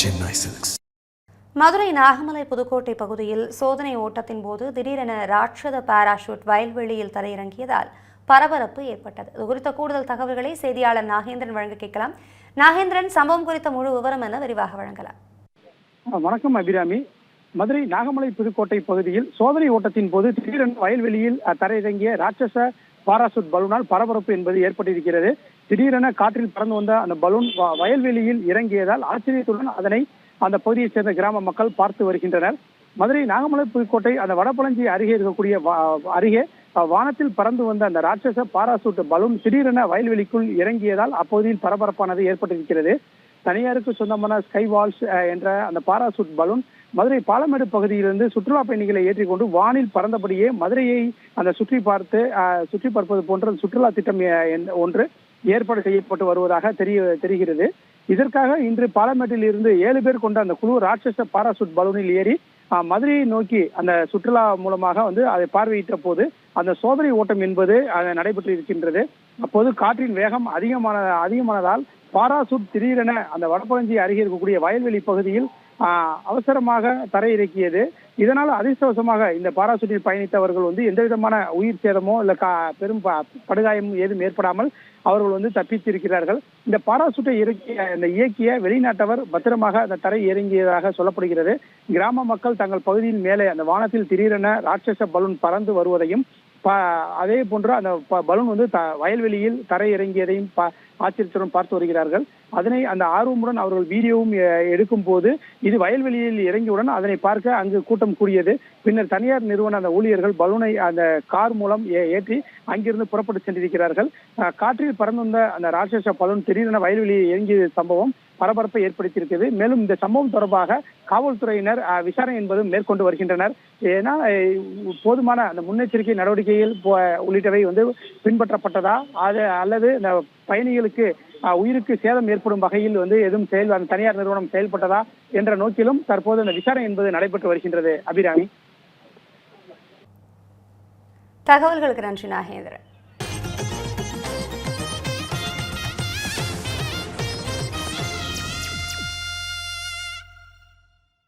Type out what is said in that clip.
Chennai Silks. Madurai Nagamalai Pudukkottai பகுதியில் சோதனை ஓட்டத்தின் போது திடீரென ராட்சத பாராசூட் வயல்வெளியில் தரையிறங்கியதால் பரபரப்பு ஏற்பட்டது. இது குறித்த கூடுதல் தகவல்களை செய்தியாளர் நாகேந்திரன் வழங்க கேட்கலாம். நாகேந்திரன், சம்பவம் குறித்த முழு விவரம் என விரிவாக வழங்கலாம். வணக்கம் அபிராமி. மதுரை நாகமலை புதுக்கோட்டை பகுதியில் சோதனை ஓட்டத்தின் போது திடீரென வயல்வெளியில் தரையிறங்கிய ராட்சச பாராசூட் பலூனால் பரபரப்பு என்பது ஏற்பட்டிருக்கிறது. திடீரென காற்றில் பறந்து வந்த அந்த பலூன் வயல்வெளியில் இறங்கியதால் ஆச்சரியத்துடன் அதனை அந்த பகுதியைச் சேர்ந்த கிராம மக்கள் பார்த்து வருகின்றனர். மதுரை நாகமலை புதுக்கோட்டை அந்த வடபழஞ்சி அருகே இருக்கக்கூடிய அருகே வானத்தில் பறந்து வந்த அந்த ராட்சச பாராசூட் பலூன் திடீரென வயல்வெளிக்குள் இறங்கியதால் அப்பகுதியில் பரபரப்பானது ஏற்பட்டிருக்கிறது. தனியாருக்கு சொந்தமான ஸ்கை வால்ஸ் என்ற அந்த பாராசூட் பலூன் மதுரை பாலமேடு பகுதியிலிருந்து சுற்றுலா பயணிகளை ஏற்றிக்கொண்டு வானில் பறந்தபடியே மதுரையை அந்த சுற்றி பார்ப்பது போன்ற சுற்றுலா திட்டம் ஒன்று ஏற்பாடு செய்யப்பட்டு வருவதாக தெரிகிறது. இதற்காக இன்று பாலமேட்டில் இருந்து 7 பேர் கொண்ட அந்த குழு ராட்சச பாராசூட் பலூனில் ஏறி மதுரையை நோக்கி அந்த சுற்றுலா மூலமாக அதை பார்வையிட்ட போது அந்த சோதனை ஓட்டம் என்பது நடைபெற்று இருக்கின்றது. அப்போது காற்றின் வேகம் அதிகமானதால் பாராசூட் திடீரென அந்த வடபழஞ்சி அருகே இருக்கக்கூடிய வயல்வெளி பகுதியில் அவசரமாக தரையிறக்கியது. இதனால் அதிர்ஷ்டவசமாக இந்த பாராசூட்டில் பயணித்தவர்கள் எந்த விதமான உயிர் சேதமோ இல்ல பெரும் படுகாயம் ஏதும் ஏற்படாமல் அவர்கள் தப்பித்திருக்கிறார்கள். இந்த பாராசூட்டை இயக்கிய வெளிநாட்டவர் பத்திரமாக அந்த தரை இறங்கியதாக சொல்லப்படுகிறது. கிராம மக்கள் தங்கள் பகுதியின் மேலே அந்த வானத்தில் திடீரென ராட்சச பலூன் பறந்து வருவதையும் அதே போன்று அந்த பலூன் வயல்வெளியில் தரை இறங்கியதையும் ஆச்சரியத்துடன் பார்த்து வருகிறார்கள். அதனை அந்த ஆர்வமுடன் அவர்கள் வீடியோவும் எடுக்கும் போது இது வயல்வெளியில் இறங்கியவுடன் அதனை பார்க்க அங்கு கூட்டம் கூடியது. பின்னர் தனியார் நிறுவன அந்த ஊழியர்கள் பலூனை அந்த கார் மூலம் ஏற்றி அங்கிருந்து புறப்பட்டு சென்றிருக்கிறார்கள். காற்றில் பறந்து வந்த அந்த ராட்சச பலூன் திடீரென வயல்வெளியில் இறங்கிய சம்பவம் பரபரப்பை ஏற்படுத்தியிருக்கிறது. மேலும் இந்த சம்பவம் தொடர்பாக காவல்துறையினர் விசாரணை என்பதும் மேற்கொண்டு வருகின்றனர். ஏன்னா போதுமான அந்த முன்னெச்சரிக்கை நடவடிக்கைகள் உள்ளிட்டவை பின்பற்றப்பட்டதா அல்லது இந்த பயணிகளுக்கு உயிருக்கு சேதம் ஏற்படும் வகையில் எதுவும் தனியார் நிறுவனம் செயல்பட்டதா என்ற நோக்கிலும் தற்போது அந்த விசாரணை என்பது நடைபெற்று வருகின்றது. அபிராமி, தகவல்களுக்கு நன்றி நாகேந்திரன்.